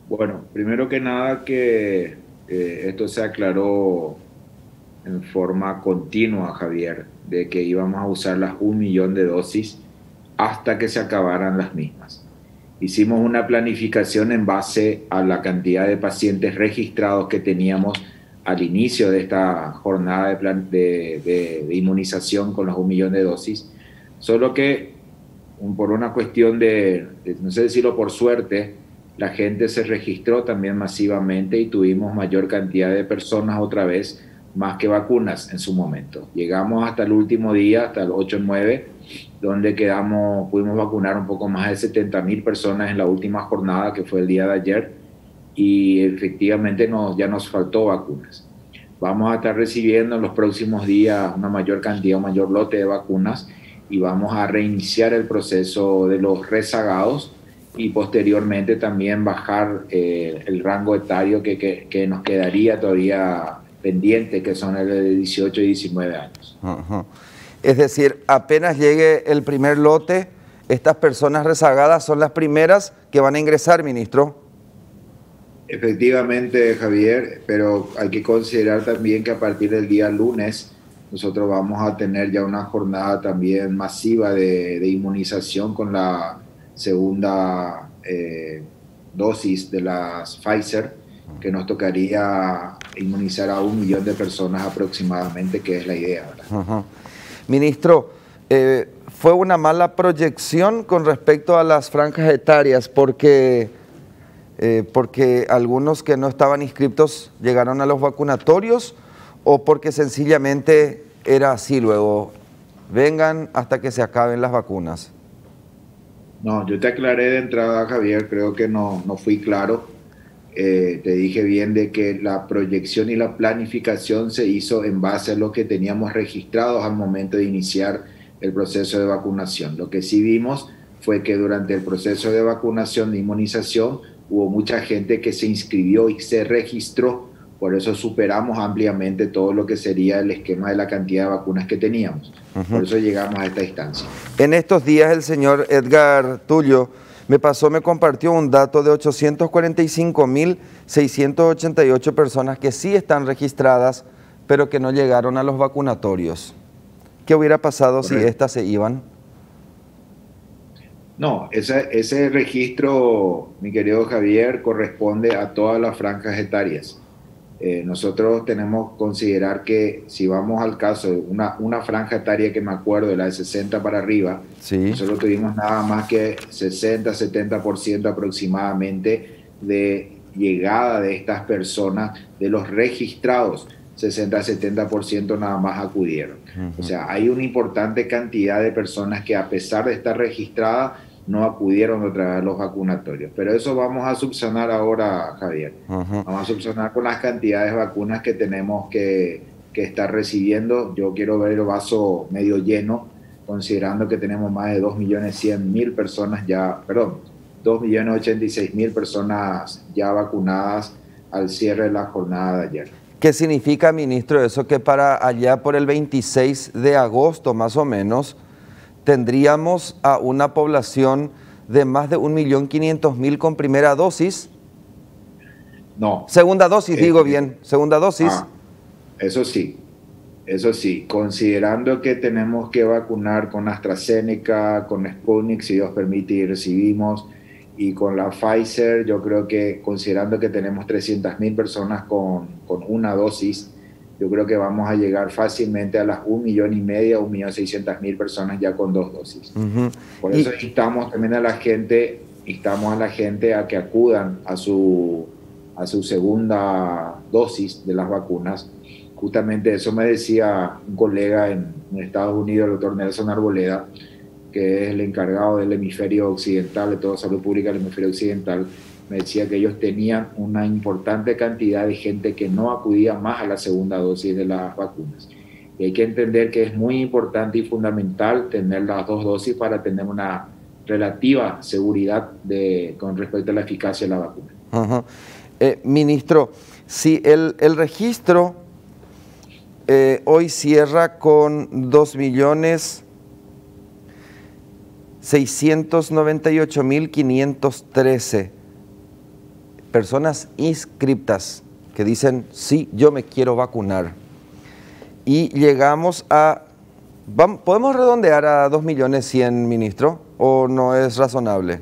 Bueno, primero que nada que esto se aclaró en forma continua, Javier, de que íbamos a usar las 1 millón de dosis hasta que se acabaran las mismas. Hicimos una planificación en base a la cantidad de pacientes registrados que teníamos al inicio de esta jornada de inmunización con las 1 millón de dosis, solo que por una cuestión no sé decirlo por suerte, la gente se registró también masivamente y tuvimos mayor cantidad de personas otra vez, más que vacunas en su momento. Llegamos hasta el último día, hasta el 8-9, donde pudimos vacunar un poco más de 70.000 personas en la última jornada, que fue el día de ayer, y efectivamente ya nos faltó vacunas. Vamos a estar recibiendo en los próximos días una mayor cantidad, un mayor lote de vacunas y vamos a reiniciar el proceso de los rezagados y posteriormente también bajar el rango etario que nos quedaría todavía pendiente, que son el de 18 y 19 años. Ajá. Es decir, apenas llegue el primer lote, estas personas rezagadas son las primeras que van a ingresar, ministro. Efectivamente, Javier, pero hay que considerar también que a partir del día lunes nosotros vamos a tener ya una jornada también masiva de inmunización con la segunda dosis de las Pfizer, que nos tocaría inmunizar a 1 millón de personas aproximadamente, que es la idea, ¿verdad? Ajá. Ministro, fue una mala proyección con respecto a las franjas etarias porque algunos que no estaban inscritos llegaron a los vacunatorios o porque sencillamente era así luego, vengan hasta que se acaben las vacunas. No, yo te aclaré de entrada, Javier, creo que no fui claro. Te dije bien de que la proyección y la planificación se hizo en base a lo que teníamos registrados al momento de iniciar el proceso de vacunación. Lo que sí vimos fue que durante el proceso de vacunación, de inmunización, hubo mucha gente que se inscribió y se registró, por eso superamos ampliamente todo lo que sería el esquema de la cantidad de vacunas que teníamos. Por eso llegamos a esta instancia. En estos días el señor Edgar Tulio me compartió un dato de 845.688 personas que sí están registradas, pero que no llegaron a los vacunatorios. ¿Qué hubiera pasado si estas se iban? No, ese registro, mi querido Javier, corresponde a todas las franjas etarias. Nosotros tenemos que considerar que si vamos al caso de una franja etaria que me acuerdo, de la de 60 para arriba, Sí. nosotros tuvimos nada más que 60-70% aproximadamente de llegada de estas personas, de los registrados, 60-70% nada más acudieron. O sea, hay una importante cantidad de personas que a pesar de estar registradas, no acudieron otra vez a los vacunatorios. Pero eso vamos a subsanar ahora, Javier. Vamos a subsanar con las cantidades de vacunas que tenemos que estar recibiendo. Yo quiero ver el vaso medio lleno, considerando que tenemos más de 2.100.000 personas ya, perdón, 2.086.000 personas ya vacunadas al cierre de la jornada de ayer. ¿Qué significa, ministro, eso que para allá por el 26 de agosto, más o menos, tendríamos a una población de más de 1.500.000 con primera dosis? No. Segunda dosis, digo bien, segunda dosis. Eso sí, considerando que tenemos que vacunar con AstraZeneca, con Sputnik, si Dios permite y recibimos, y con la Pfizer, yo creo que considerando que tenemos 300.000 personas con una dosis, yo creo que vamos a llegar fácilmente a las 1.500.000, 1.600.000 personas ya con 2 dosis. Por eso instamos también a la gente, a que acudan a su segunda dosis de las vacunas. Justamente eso me decía un colega en Estados Unidos, el doctor Nelson Arboleda, que es el encargado del hemisferio occidental, de toda salud pública del hemisferio occidental. Me decía que ellos tenían una importante cantidad de gente que no acudía más a la segunda dosis de las vacunas. Y hay que entender que es muy importante y fundamental tener las 2 dosis para tener una relativa seguridad con respecto a la eficacia de la vacuna. Ministro, si el registro hoy cierra con 2.698.513, personas inscriptas que dicen, sí, yo me quiero vacunar. Y llegamos a, ¿podemos redondear a 2.100.000, ministro? ¿O no es razonable?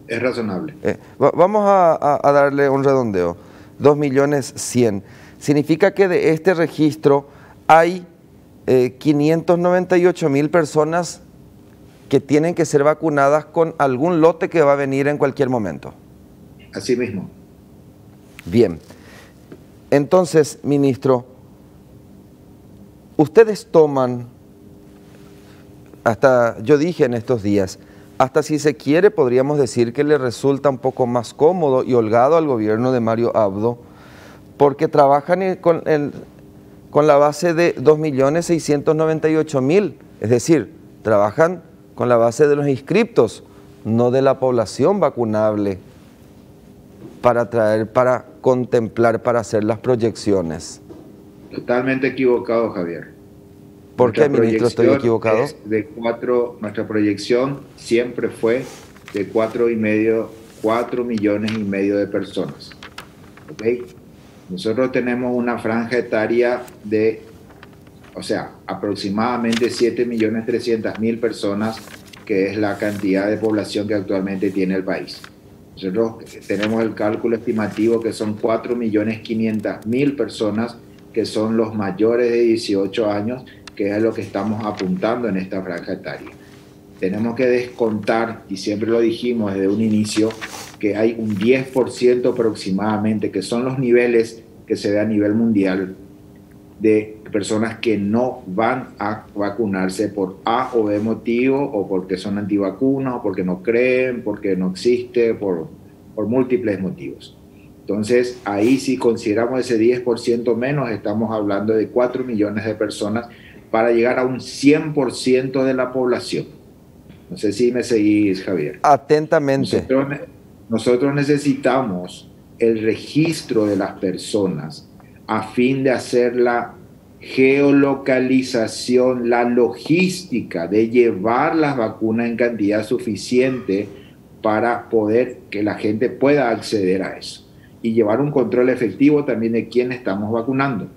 Es razonable. Vamos a darle un redondeo. 2.100.000. Significa que de este registro hay 598.000 personas que tienen que ser vacunadas con algún lote que va a venir en cualquier momento. Así mismo. Bien. Entonces, ministro, ustedes toman, hasta yo dije en estos días, hasta si se quiere podríamos decir que le resulta un poco más cómodo y holgado al gobierno de Mario Abdo, porque trabajan con la base de 2.698.000, es decir, trabajan con la base de los inscriptos, no de la población vacunable, para contemplar, para hacer las proyecciones. Totalmente equivocado, Javier. ¿Por qué, ministro, estoy equivocado? Nuestra proyección siempre fue de 4,5 millones de personas. ¿Okay? Nosotros tenemos una franja etaria de, aproximadamente 7.300.000 personas, que es la cantidad de población que actualmente tiene el país. Nosotros tenemos el cálculo estimativo que son 4.500.000 personas que son los mayores de 18 años, que es lo que estamos apuntando en esta franja etaria. Tenemos que descontar, y siempre lo dijimos desde un inicio, que hay un 10% aproximadamente, que son los niveles que se ve a nivel mundial, de personas que no van a vacunarse por A o B motivo, o porque son antivacunas, o porque no creen, porque no existe, por múltiples motivos. Entonces, ahí si consideramos ese 10% menos, estamos hablando de 4 millones de personas para llegar a un 100% de la población. No sé si me seguís, Javier. Atentamente. Nosotros necesitamos el registro de las personas a fin de hacer la geolocalización, la logística de llevar las vacunas en cantidad suficiente para poder que la gente pueda acceder a eso y llevar un control efectivo también de quién estamos vacunando.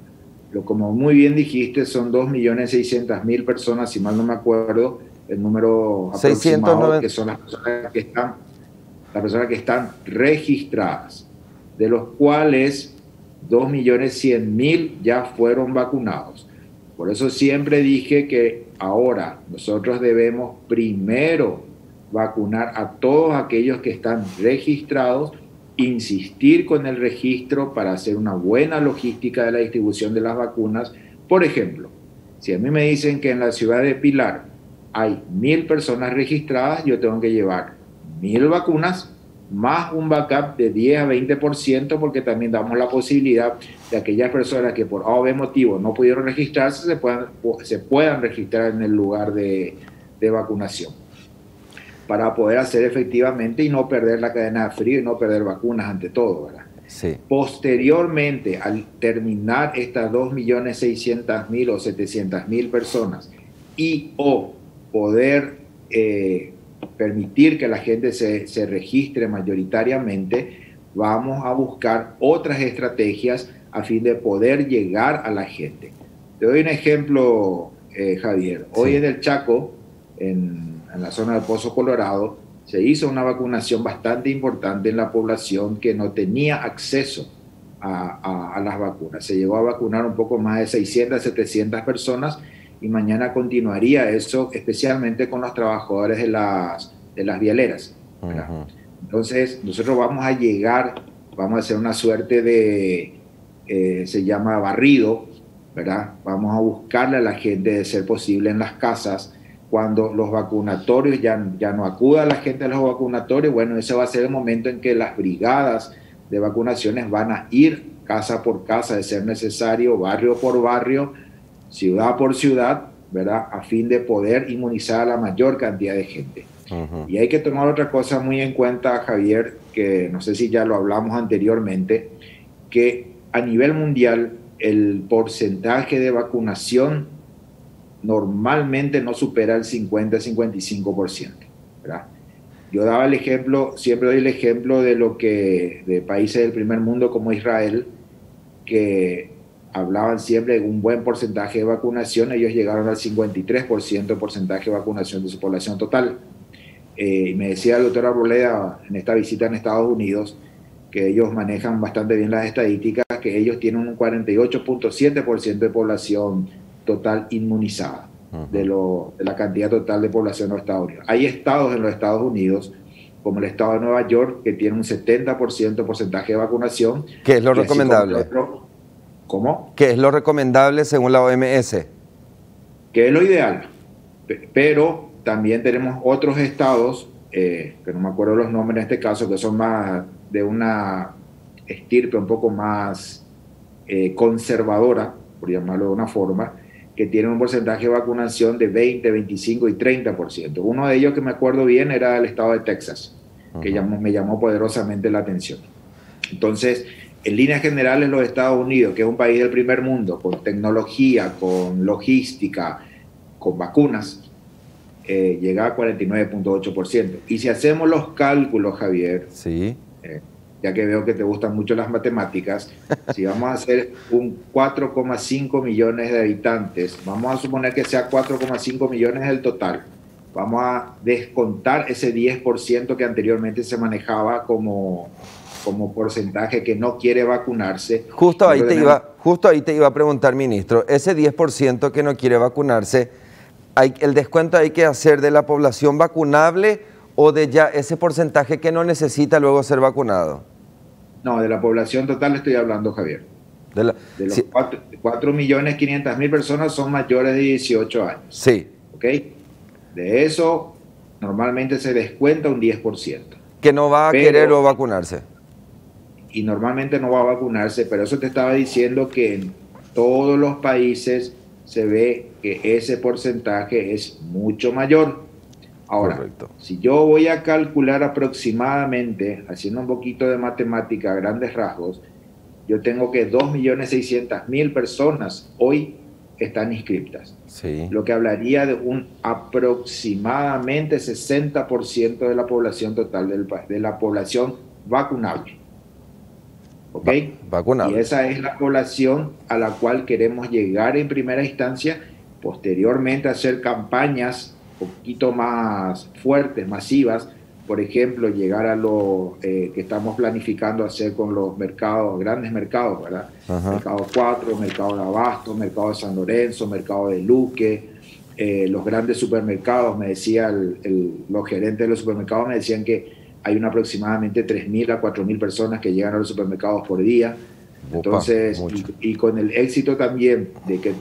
Como muy bien dijiste, son 2.600.000 personas, si mal no me acuerdo, el número aproximado, que son las personas que están registradas, de los cuales 2.100.000 ya fueron vacunados. Por eso siempre dije que ahora nosotros debemos primero vacunar a todos aquellos que están registrados, insistir con el registro para hacer una buena logística de la distribución de las vacunas. Por ejemplo, si a mí me dicen que en la ciudad de Pilar hay 1.000 personas registradas, yo tengo que llevar 1.000 vacunas más un backup de 10 a 20%, porque también damos la posibilidad de aquellas personas que por A o B motivo no pudieron registrarse, se puedan registrar en el lugar de vacunación, para poder hacer efectivamente y no perder la cadena de frío y no perder vacunas ante todo, ¿verdad? Sí. Posteriormente, al terminar estas 2.600.000 o 700.000 personas y o poder permitir que la gente se registre mayoritariamente, vamos a buscar otras estrategias a fin de poder llegar a la gente. Te doy un ejemplo, Javier. Hoy en el Chaco, en la zona del Pozo Colorado, se hizo una vacunación bastante importante en la población que no tenía acceso a las vacunas. Se llegó a vacunar un poco más de 600, 700 personas, y mañana continuaría eso, especialmente con los trabajadores de las vialeras. Uh-huh. Entonces, nosotros vamos a hacer una suerte de, se llama barrido, ¿verdad? Vamos a buscarle a la gente, de ser posible, en las casas. Cuando los vacunatorios ya no acuda la gente a los vacunatorios, bueno, ese va a ser el momento en que las brigadas de vacunaciones van a ir casa por casa, de ser necesario, barrio por barrio, ciudad por ciudad, ¿verdad? A fin de poder inmunizar a la mayor cantidad de gente. Uh-huh. Y hay que tomar otra cosa muy en cuenta, Javier, que no sé si ya lo hablamos anteriormente, que a nivel mundial el porcentaje de vacunación normalmente no supera el 50-55%, ¿verdad? Yo daba el ejemplo, siempre doy el ejemplo de lo que, de países del primer mundo como Israel, que hablaban siempre de un buen porcentaje de vacunación. Ellos llegaron al 53% de porcentaje de vacunación de su población total. Me decía el doctor Arboleda en esta visita en Estados Unidos que ellos manejan bastante bien las estadísticas, que ellos tienen un 48.7% de población total inmunizada de la cantidad total de población de los Estados Unidos. Hay estados en los Estados Unidos, como el estado de Nueva York, que tiene un 70% de porcentaje de vacunación. ¿Qué es lo recomendable? ¿Cómo? ¿Qué es lo recomendable según la OMS? Que es lo ideal. Pero también tenemos otros estados, que no me acuerdo los nombres en este caso, que son más de una estirpe un poco más conservadora, por llamarlo de una forma, que tienen un porcentaje de vacunación de 20, 25 y 30%. Uno de ellos que me acuerdo bien era el estado de Texas, que me llamó poderosamente la atención. Entonces, en líneas generales, los Estados Unidos, que es un país del primer mundo, con tecnología, con logística, con vacunas, llega a 49.8%. Y si hacemos los cálculos, Javier, sí. Ya que veo que te gustan mucho las matemáticas, si vamos a hacer un 4,5 millones de habitantes, vamos a suponer que sea 4,5 millones del total, vamos a descontar ese 10% que anteriormente se manejaba como porcentaje que no quiere vacunarse. Justo ahí te iba a preguntar, ministro, ese 10% que no quiere vacunarse, ¿el descuento hay que hacer de la población vacunable o de ya ese porcentaje que no necesita luego ser vacunado? No, de la población total estoy hablando, Javier. De los 4.500.000 personas son mayores de 18 años. Sí. ¿Ok? De eso, normalmente se descuenta un 10%. Que no va a querer o vacunarse. Y normalmente no va a vacunarse, pero eso te estaba diciendo que en todos los países se ve que ese porcentaje es mucho mayor. Ahora, correcto, si yo voy a calcular aproximadamente, haciendo un poquito de matemática a grandes rasgos, yo tengo que 2.600.000 personas hoy están inscriptas. Sí. Lo que hablaría de un aproximadamente 60% de la población total de la población vacunable. ¿Ok? Vacunable. Y esa es la población a la cual queremos llegar en primera instancia, posteriormente hacer campañas un poquito más fuertes, masivas, por ejemplo, llegar a lo que estamos planificando hacer con los mercados, grandes mercados, ¿verdad? Mercado 4, Mercado de Abasto, Mercado de San Lorenzo, Mercado de Luque, los grandes supermercados, me decía los gerentes de los supermercados me decían que hay aproximadamente 3.000 a 4.000 personas que llegan a los supermercados por día. Entonces, y con el éxito también de que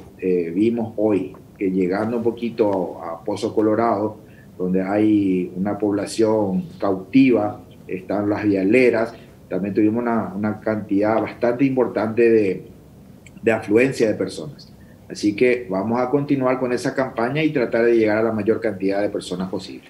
vimos hoy, que llegando un poquito a Pozo Colorado, donde hay una población cautiva, están las vialeras, también tuvimos una cantidad bastante importante de afluencia de personas. Así que vamos a continuar con esa campaña y tratar de llegar a la mayor cantidad de personas posible.